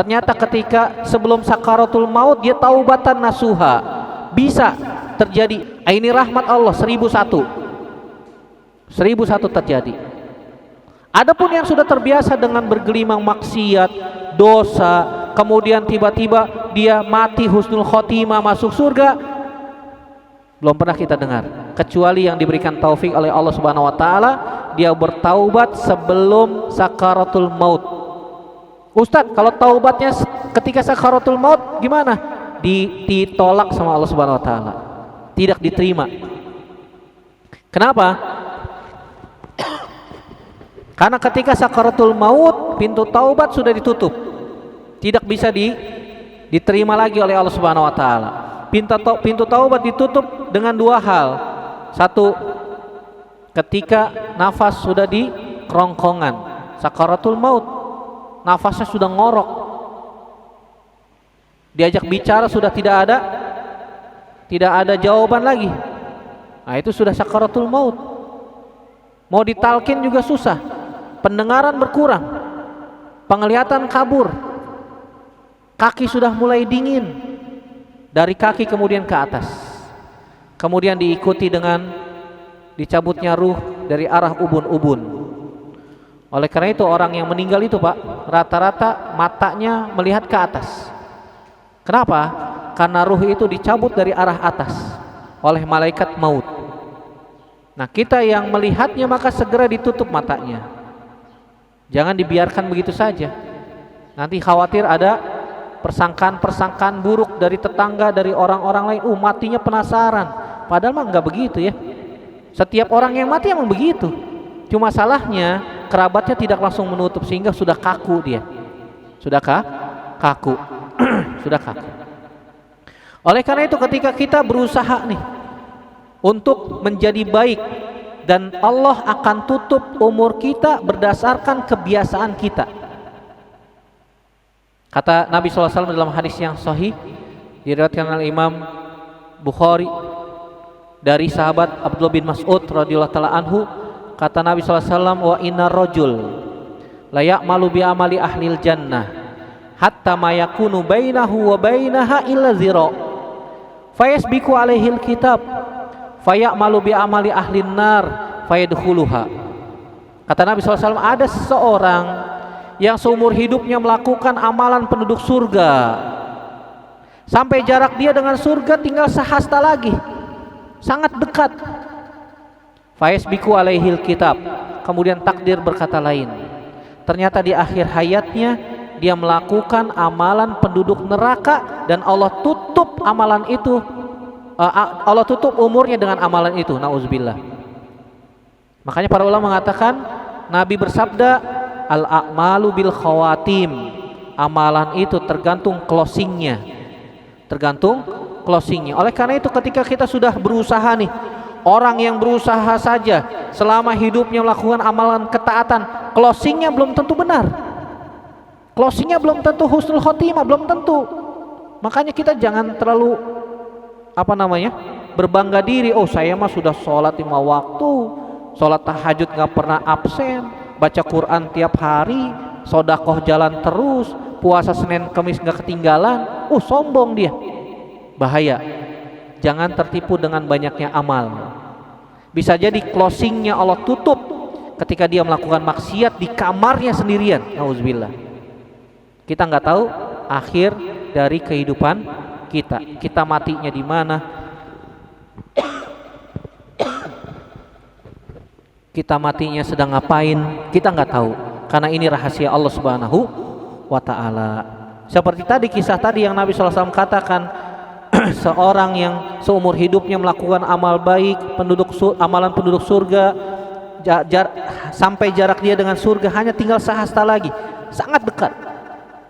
B: Ternyata ketika sebelum sakaratul maut dia taubatan nasuha, bisa terjadi. Ini rahmat Allah, 1001 terjadi. Adapun yang sudah terbiasa dengan bergelimang maksiat, dosa, kemudian tiba-tiba dia mati husnul khotimah masuk surga, belum pernah kita dengar, kecuali yang diberikan taufik oleh Allah Subhanahu wa Ta'ala, dia bertaubat sebelum sakaratul maut. Ustadz, kalau taubatnya ketika sakaratul maut gimana? Ditolak sama Allah Subhanahu wa Ta'ala, tidak diterima. Kenapa? Karena ketika sakaratul maut, pintu taubat sudah ditutup, tidak bisa diterima lagi oleh Allah Subhanahu wa Ta'ala. Pintu taubat ditutup dengan dua hal. Satu, ketika nafas sudah di kerongkongan, sakaratul maut, nafasnya sudah ngorok, diajak bicara sudah tidak ada jawaban lagi. Nah, itu sudah sakaratul maut. Mau ditalkin juga susah. Pendengaran berkurang. Penglihatan kabur. Kaki sudah mulai dingin. Dari kaki kemudian ke atas. Kemudian diikuti dengan dicabutnya ruh dari arah ubun-ubun. Oleh karena itu orang yang meninggal itu Pak, rata-rata matanya melihat ke atas. Kenapa? Karena ruh itu dicabut dari arah atas oleh malaikat maut. Nah, kita yang melihatnya maka segera ditutup matanya. Jangan dibiarkan begitu saja. Nanti khawatir ada persangkaan-persangkaan buruk dari tetangga, dari orang-orang lain. Matinya penasaran. Padahal mah enggak begitu ya. Setiap orang yang mati emang begitu. Cuma salahnya kerabatnya tidak langsung menutup sehingga sudah kaku dia. Sudah kaku. Sudah kaku. Oleh karena itu ketika kita berusaha nih untuk menjadi baik, dan Allah akan tutup umur kita berdasarkan kebiasaan kita. Kata Nabi SAW dalam hadis yang sahih diriwayatkan oleh Imam Bukhari dari sahabat Abdullah bin Mas'ud radhiyallahu taala anhu, kata Nabi SAW, wa inna rajul la ya'malu bi amali ahlil jannah hatta ma yakunu bainahu wa bainaha illa zira fayasbiqu alaihil kitab fayamalu bi amali ahlin nar fayadkhuluha. Kata Nabi SAW, ada seseorang yang seumur hidupnya melakukan amalan penduduk surga sampai jarak dia dengan surga tinggal sehasta lagi, sangat dekat. Fayasbiqu alaihil kitab, kemudian takdir berkata lain, ternyata di akhir hayatnya dia melakukan amalan penduduk neraka dan Allah tutup amalan itu. Allah tutup umurnya dengan amalan itu. Nauzubillah. Makanya para ulama mengatakan, Nabi bersabda, al-a'malu bil khawatim. Amalan itu tergantung closingnya. Tergantung closingnya. Oleh karena itu ketika kita sudah berusaha nih, orang yang berusaha saja selama hidupnya melakukan amalan ketaatan, closingnya belum tentu benar. Closingnya belum tentu husnul khotimah, belum tentu. Makanya kita jangan terlalu berbangga diri. Oh, saya mah sudah sholat 5 waktu, sholat tahajud gak pernah absen, baca Quran tiap hari, sodakoh jalan terus, puasa Senin Kamis gak ketinggalan. Sombong dia. Bahaya. Jangan tertipu dengan banyaknya amal. Bisa jadi closingnya Allah tutup ketika dia melakukan maksiat di kamarnya sendirian. Nauzubillah. Kita nggak tahu akhir dari kehidupan kita matinya di mana, kita matinya sedang ngapain, kita nggak tahu, karena ini rahasia Allah Subhanahu wa Ta'ala. Seperti tadi kisah tadi yang Nabi SAW katakan, seorang yang seumur hidupnya melakukan amal baik, amalan penduduk surga, sampai jarak dia dengan surga hanya tinggal sehasta lagi, sangat dekat.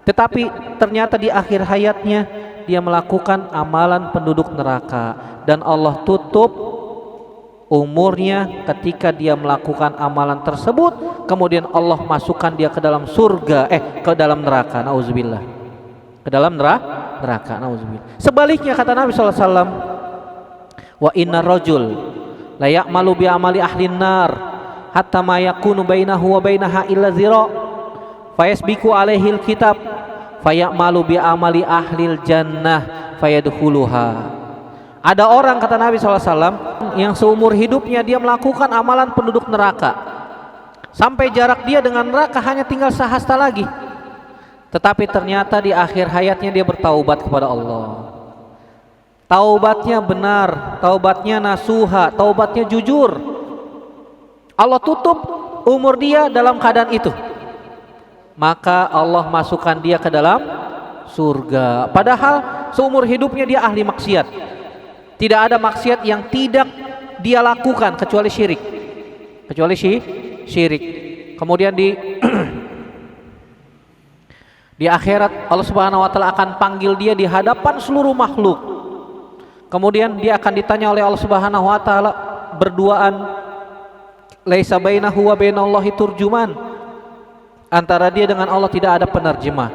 B: Tetapi ternyata di akhir hayatnya dia melakukan amalan penduduk neraka dan Allah tutup umurnya ketika dia melakukan amalan tersebut, kemudian Allah masukkan dia ke dalam surga, ke dalam neraka. Nauzubillah. Ke dalam neraka. Nauzubillah. Sebaliknya kata Nabi SAW, wa inna rajul la ya'malu bi amali ahlin nar hatta ma yakunu bainahu wa bainaha illa zira fayasbiqu alaihil kitab fayamalu bi amali ahlil jannah fayadkhuluha. Ada orang kata Nabi SAW yang seumur hidupnya dia melakukan amalan penduduk neraka sampai jarak dia dengan neraka hanya tinggal sehasta lagi, tetapi ternyata di akhir hayatnya dia bertaubat kepada Allah. Taubatnya benar, taubatnya nasuha, taubatnya jujur. Allah tutup umur dia dalam keadaan itu, maka Allah masukkan dia ke dalam surga. Padahal seumur hidupnya dia ahli maksiat. Tidak ada maksiat yang tidak dia lakukan kecuali syirik. Kecuali syirik. Kemudian di akhirat Allah Subhanahu wa Ta'ala akan panggil dia di hadapan seluruh makhluk. Kemudian dia akan ditanya oleh Allah Subhanahu wa Ta'ala berduaan, laisa bainahu wa bainallahi turjuman. Antara dia dengan Allah tidak ada penerjemah.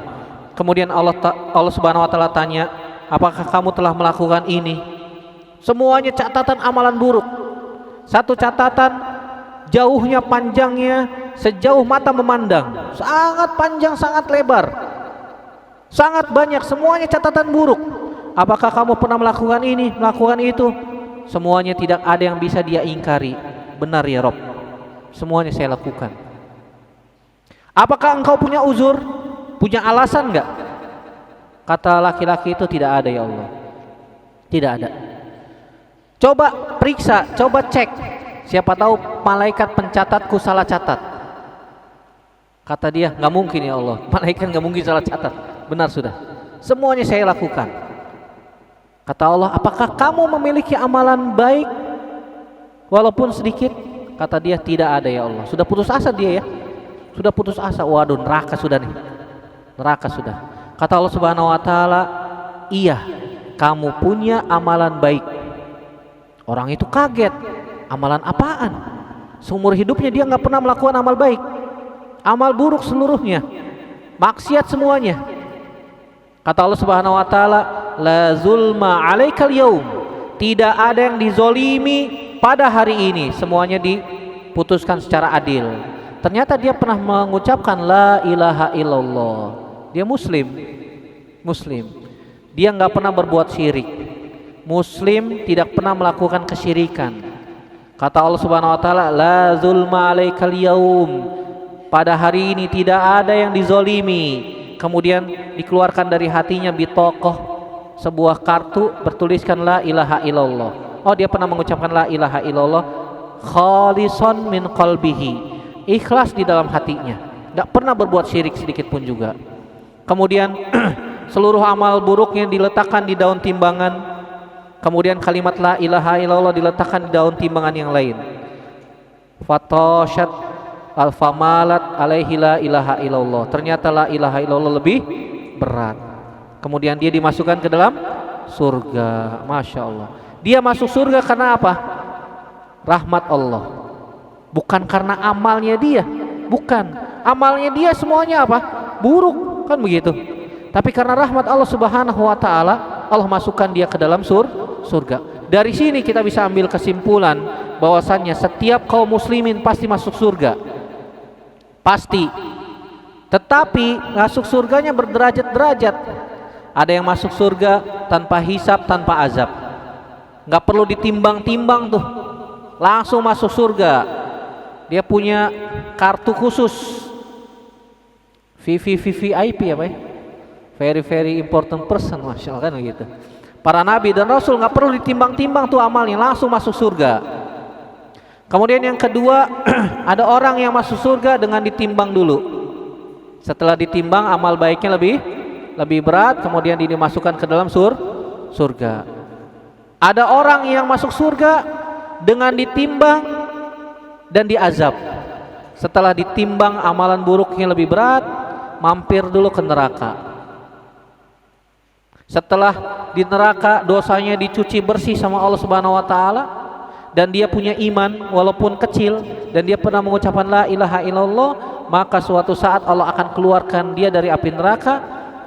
B: Kemudian Allah Subhanahu wa Ta'ala tanya, apakah kamu telah melakukan ini? Semuanya catatan amalan buruk. Satu catatan, jauhnya panjangnya sejauh mata memandang, sangat panjang, sangat lebar, sangat banyak, semuanya catatan buruk. Apakah kamu pernah melakukan ini, melakukan itu? Semuanya tidak ada yang bisa dia ingkari. Benar ya Rob, semuanya saya lakukan. Apakah engkau punya uzur, punya alasan enggak? Kata laki-laki itu, tidak ada ya Allah, tidak ada. Coba periksa, coba cek, siapa tahu malaikat pencatatku salah catat. Kata dia, nggak mungkin ya Allah, malaikat nggak mungkin salah catat. Benar sudah, semuanya saya lakukan. Kata Allah, apakah kamu memiliki amalan baik walaupun sedikit? Kata dia, tidak ada ya Allah. Sudah putus asa dia ya, sudah putus asa. Waduh, neraka sudah nih, neraka sudah. Kata Allah Subhanahu wa taala, iya, kamu punya amalan baik. Orang itu kaget, amalan apaan? Seumur hidupnya dia nggak pernah melakukan amal baik, amal buruk seluruhnya, maksiat semuanya. Kata Allah Subhanahu wa taala, la zulma 'alaikal yaum. Tidak ada yang dizolimi pada hari ini, semuanya diputuskan secara adil. Ternyata dia pernah mengucapkan la ilaha illallah. Dia muslim. Dia nggak pernah berbuat syirik. Muslim, tidak pernah melakukan kesyirikan. Kata Allah Subhanahu wa taala, la zulma 'alaikal yaum. Pada hari ini tidak ada yang dizolimi. Kemudian dikeluarkan dari hatinya bitokoh, sebuah kartu bertuliskan la ilaha illallah. Oh, dia pernah mengucapkan la ilaha illallah khalison min qalbihi, ikhlas di dalam hatinya, tidak pernah berbuat syirik sedikit pun juga. Kemudian seluruh amal buruknya diletakkan di daun timbangan. Kemudian kalimat la ilaha illallah diletakkan di daun timbangan yang lain. Fatoshat alfamalat alaihi la ilaha illallah. Ternyata la ilaha illallah lebih berat. Kemudian dia dimasukkan ke dalam surga. Masya Allah. Dia masuk surga karena apa? Rahmat Allah. Bukan karena amalnya dia. Bukan. Amalnya dia semuanya apa? Buruk, kan begitu. Tapi karena rahmat Allah Subhanahu wa taala, Allah masukkan dia ke dalam surga. Dari sini kita bisa ambil kesimpulan bahwasannya setiap kaum muslimin pasti masuk surga. Pasti. Tetapi masuk surganya berderajat-derajat. Ada yang masuk surga tanpa hisab, tanpa azab. Nggak perlu ditimbang-timbang tuh, langsung masuk surga. Dia punya kartu khusus, VVIP apa ya? Very important person, masya Allah, kan gitu. Para nabi dan rasul nggak perlu ditimbang-timbang tuh amalnya, langsung masuk surga. Kemudian yang kedua, ada orang yang masuk surga dengan ditimbang dulu. Setelah ditimbang, amal baiknya lebih berat, kemudian dimasukkan ke dalam surga. Ada orang yang masuk surga dengan ditimbang dan diazab. Setelah ditimbang amalan buruknya lebih berat, mampir dulu ke neraka. Setelah di neraka dosanya dicuci bersih sama Allah Subhanahu wa taala, dan dia punya iman walaupun kecil, dan dia pernah mengucapkan la ilaha illallah, maka suatu saat Allah akan keluarkan dia dari api neraka,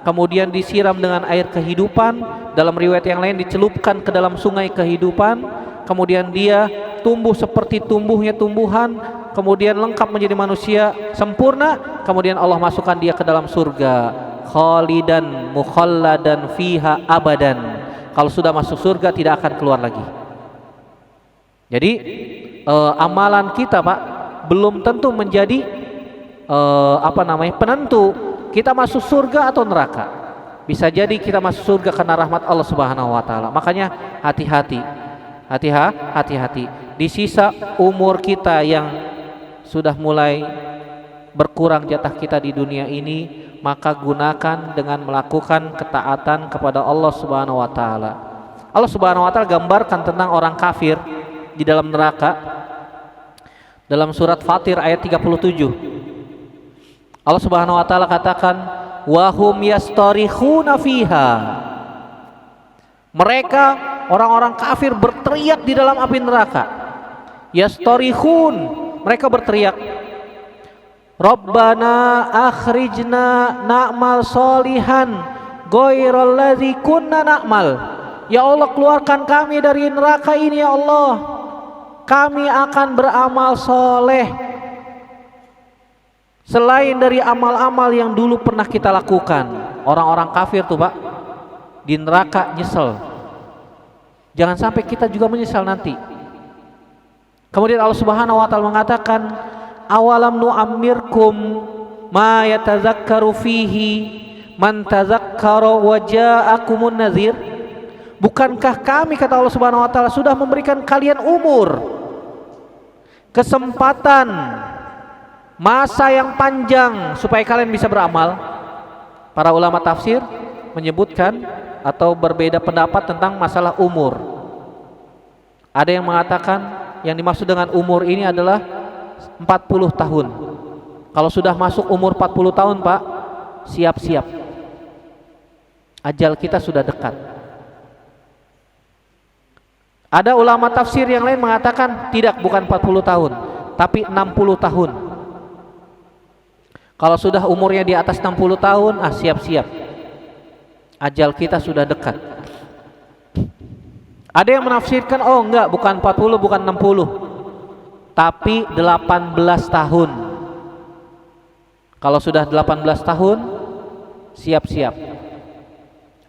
B: kemudian disiram dengan air kehidupan. Dalam riwayat yang lain dicelupkan ke dalam sungai kehidupan, kemudian dia tumbuh seperti tumbuhnya tumbuhan, kemudian lengkap menjadi manusia sempurna, kemudian Allah masukkan dia ke dalam surga, khalidan mukhalladan fiha abadan. Kalau sudah masuk surga tidak akan keluar lagi. Jadi amalan kita Pak belum tentu menjadi penentu kita masuk surga atau neraka. Bisa jadi kita masuk surga karena rahmat Allah Subhanahu wa taala. Makanya hati-hati. Di sisa umur kita yang sudah mulai berkurang jatah kita di dunia ini, maka gunakan dengan melakukan ketaatan kepada Allah Subhanahu wa taala. Allah Subhanahu wa taala gambarkan tentang orang kafir di dalam neraka dalam surat Fatir ayat 37. Allah Subhanahu wa taala katakan, wa hum yastarikhuna fiha. Mereka orang-orang kafir berteriak di dalam api neraka. Yastarikhun, mereka berteriak, Rabbana akhrijna na'mal solihan ghairal ladzi kunna na'mal. Ya Allah, keluarkan kami dari neraka ini ya Allah. kami akan beramal soleh selain dari amal-amal yang dulu pernah kita lakukan. Orang-orang kafir tuh Pak, di neraka nyesel. Jangan sampai kita juga menyesal nanti. Kemudian Allah Subhanahu wa taala mengatakan, awalam nu'ammirkum ma yatazakkaru fihi man tazakkara wa ja'akumun nazir. Bukankah kami, kata Allah Subhanahu wa taala, sudah memberikan kalian umur, kesempatan, masa yang panjang supaya kalian bisa beramal? Para ulama tafsir menyebutkan atau berbeda pendapat tentang masalah umur. Ada yang mengatakan yang dimaksud dengan umur ini adalah 40 tahun. Kalau sudah masuk umur 40 tahun Pak, siap-siap, ajal kita sudah dekat. Ada ulama tafsir yang lain mengatakan tidak, bukan 40 tahun, tapi 60 tahun. Kalau sudah umurnya di atas 60 tahun, siap-siap, ajal kita sudah dekat. Ada yang menafsirkan, oh enggak, bukan 40, bukan 60, tapi 18 tahun. Kalau sudah 18 tahun, siap-siap.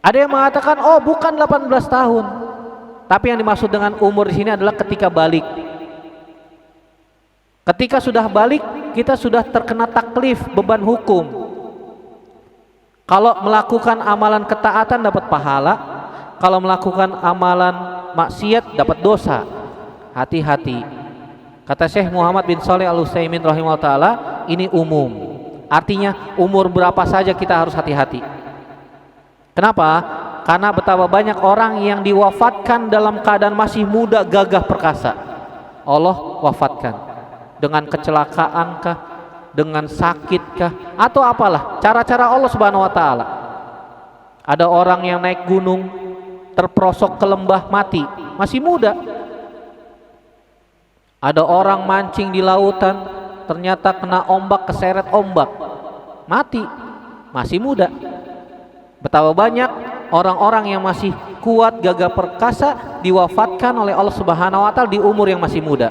B: Ada yang mengatakan, oh bukan 18 tahun, tapi yang dimaksud dengan umur di sini adalah ketika balik. Ketika sudah balik, kita sudah terkena taklif, beban hukum. Kalau melakukan amalan ketaatan dapat pahala, kalau melakukan amalan maksiat dapat dosa. Hati-hati. Kata Syekh Muhammad bin Shalih Al-Utsaimin rahimahullah taala, ini umum. Artinya umur berapa saja kita harus hati-hati. Kenapa? Karena betapa banyak orang yang diwafatkan dalam keadaan masih muda, gagah perkasa. Allah wafatkan dengan kecelakaan kah, dengan sakit kah, atau apalah, cara-cara Allah Subhanahu wa taala. Ada orang yang naik gunung, terperosok ke lembah, mati, masih muda. Ada orang mancing di lautan, ternyata kena ombak, keseret ombak, mati, masih muda. Betapa banyak orang-orang yang masih kuat, gagah perkasa diwafatkan oleh Allah Subhanahu wa taala di umur yang masih muda.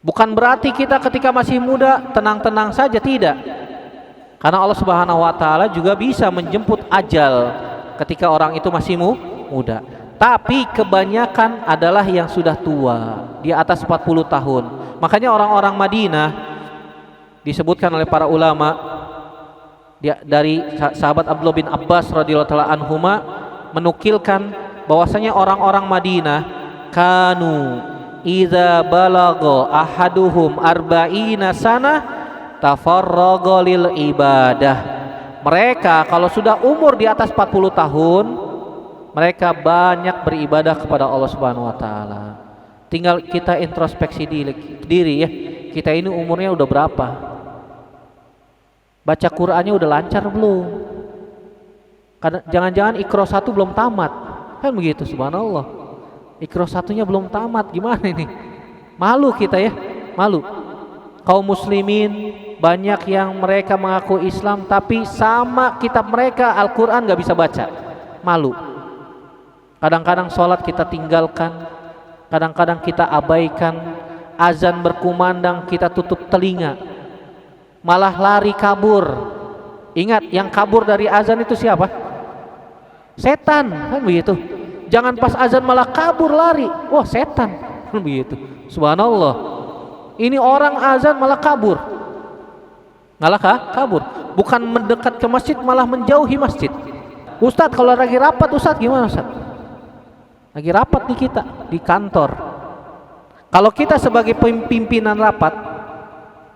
B: Bukan berarti kita ketika masih muda tenang-tenang saja, tidak. Karena Allah Subhanahu wa taala juga bisa menjemput ajal ketika orang itu masih muda. Tapi kebanyakan adalah yang sudah tua, di atas 40 tahun. Makanya orang-orang Madinah disebutkan oleh para ulama, dari sahabat Abdullah bin Abbas radhiyallahu taala anhuma menukilkan bahwasanya orang-orang Madinah kanu idza balagha ahaduhum arba'ina sana tafarraga lil ibadah. Mereka kalau sudah umur di atas 40 tahun, mereka banyak beribadah kepada Allah Subhanahu wa taala. Tinggal kita introspeksi diri ya. Kita ini umurnya udah berapa? Baca Qur'annya udah lancar belum? Jangan-jangan Iqra 1 belum tamat. Kan begitu, subhanallah. Iqra 1-nya belum tamat, gimana ini? Malu kita ya, malu. Kaum muslimin banyak yang mereka mengaku Islam tapi sama kitab mereka Al-Qur'an gak bisa baca. Malu. Kadang-kadang sholat kita tinggalkan, kadang-kadang kita abaikan, azan berkumandang kita tutup telinga, malah lari kabur. Ingat, yang kabur dari azan itu siapa? Setan, kan begitu. Jangan pas azan malah kabur lari, wah setan, kan begitu. Subhanallah. Ini orang azan malah kabur, kabur. Bukan mendekat ke masjid, malah menjauhi masjid. Ustadz, kalau lagi rapat, Ustadz gimana Ustadz? Lagi rapat nih kita di kantor. Kalau kita sebagai pimpinan rapat,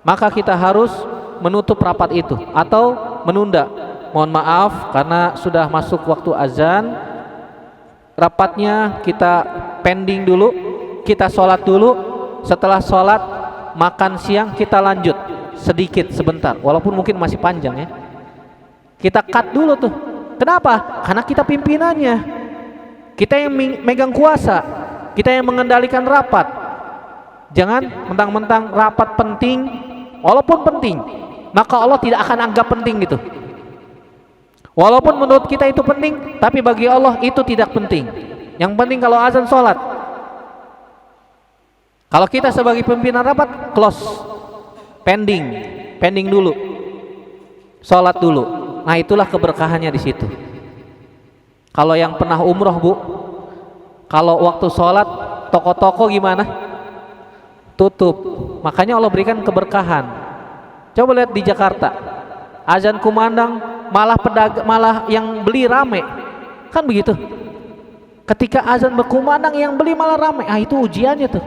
B: maka kita harus menutup rapat itu atau menunda. Mohon maaf karena sudah masuk waktu azan, rapatnya kita pending dulu, kita sholat dulu. Setelah sholat makan siang kita lanjut sedikit sebentar, walaupun mungkin masih panjang ya. Kita cut dulu tuh. Kenapa? Karena kita pimpinannya, kita yang megang kuasa, kita yang mengendalikan rapat. Jangan mentang-mentang rapat penting, walaupun penting, maka Allah tidak akan anggap penting gitu. Walaupun menurut kita itu penting, tapi bagi Allah itu tidak penting. Yang penting kalau azan sholat. Kalau kita sebagai pimpinan rapat, close, pending dulu, sholat dulu. Nah itulah keberkahannya di situ. Kalau yang pernah umroh Bu, kalau waktu sholat toko-toko gimana? Tutup. Makanya Allah berikan keberkahan. Coba lihat di Jakarta, azan kumandang, malah yang beli rame, kan begitu? Ketika azan berkumandang yang beli malah rame. Ah itu ujiannya tuh.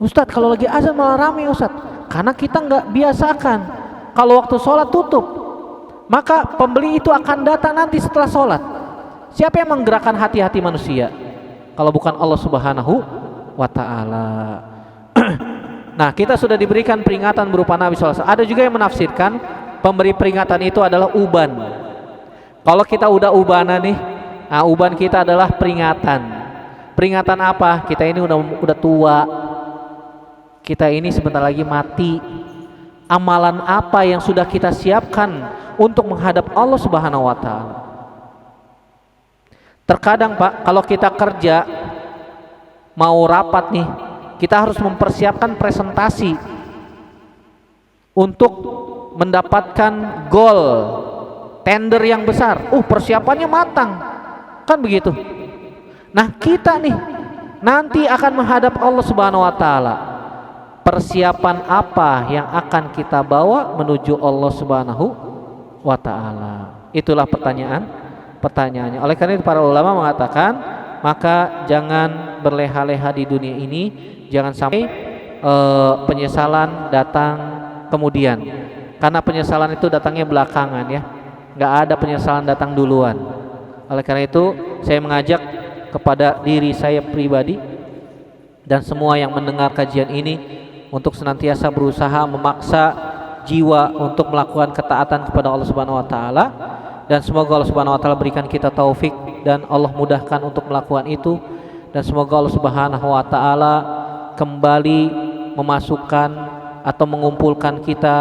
B: Ustadz kalau lagi azan malah rame Ustadz, karena kita nggak biasakan. Kalau waktu sholat tutup, maka pembeli itu akan datang nanti setelah sholat. Siapa yang menggerakkan hati-hati manusia? Kalau bukan Allah Subhanahu wa Ta'ala. Nah kita sudah diberikan peringatan berupa Nabi SAW. Ada juga yang menafsirkan pemberi peringatan itu adalah uban. Kalau kita udah ubanan nih, nah uban kita adalah peringatan. Peringatan apa? Kita ini udah tua, kita ini sebentar lagi mati. Amalan apa yang sudah kita siapkan untuk menghadap Allah Subhanahu wa Ta'ala? Terkadang Pak, kalau kita kerja mau rapat nih, kita harus mempersiapkan presentasi untuk mendapatkan goal tender yang besar. Persiapannya matang, kan begitu. Nah kita nih nanti akan menghadap Allah Subhanahu wa Ta'ala. Persiapan apa yang akan kita bawa menuju Allah Subhanahu wa Ta'ala? Itulah pertanyaannya. Oleh karena itu para ulama mengatakan, maka jangan berleha-leha di dunia ini, jangan sampai penyesalan datang kemudian. Karena penyesalan itu datangnya belakangan ya, nggak ada penyesalan datang duluan. Oleh karena itu saya mengajak kepada diri saya pribadi dan semua yang mendengar kajian ini untuk senantiasa berusaha memaksa jiwa untuk melakukan ketaatan kepada Allah Subhanahu wa Ta'ala, dan semoga Allah Subhanahu wa Ta'ala berikan kita taufik dan Allah mudahkan untuk melakukan itu, dan semoga Allah Subhanahu wa Ta'ala kembali memasukkan atau mengumpulkan kita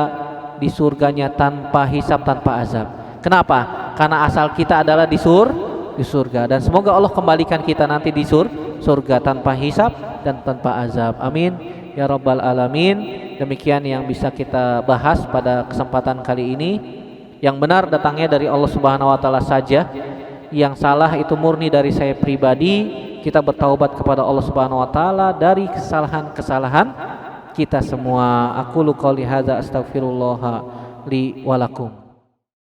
B: di surganya tanpa hisab, tanpa azab. Kenapa? Karena asal kita adalah di surga, dan semoga Allah kembalikan kita nanti di surga tanpa hisab dan tanpa azab. Amin ya rabbal alamin. Demikian yang bisa kita bahas pada kesempatan kali ini. Yang benar datangnya dari Allah Subhanahu wa Ta'ala saja, yang salah itu murni dari saya pribadi. Kita bertaubat kepada Allah Subhanahu wa Ta'ala dari kesalahan-kesalahan kita semua. Aqulu qouli hadza astaghfirullah li wa lakum.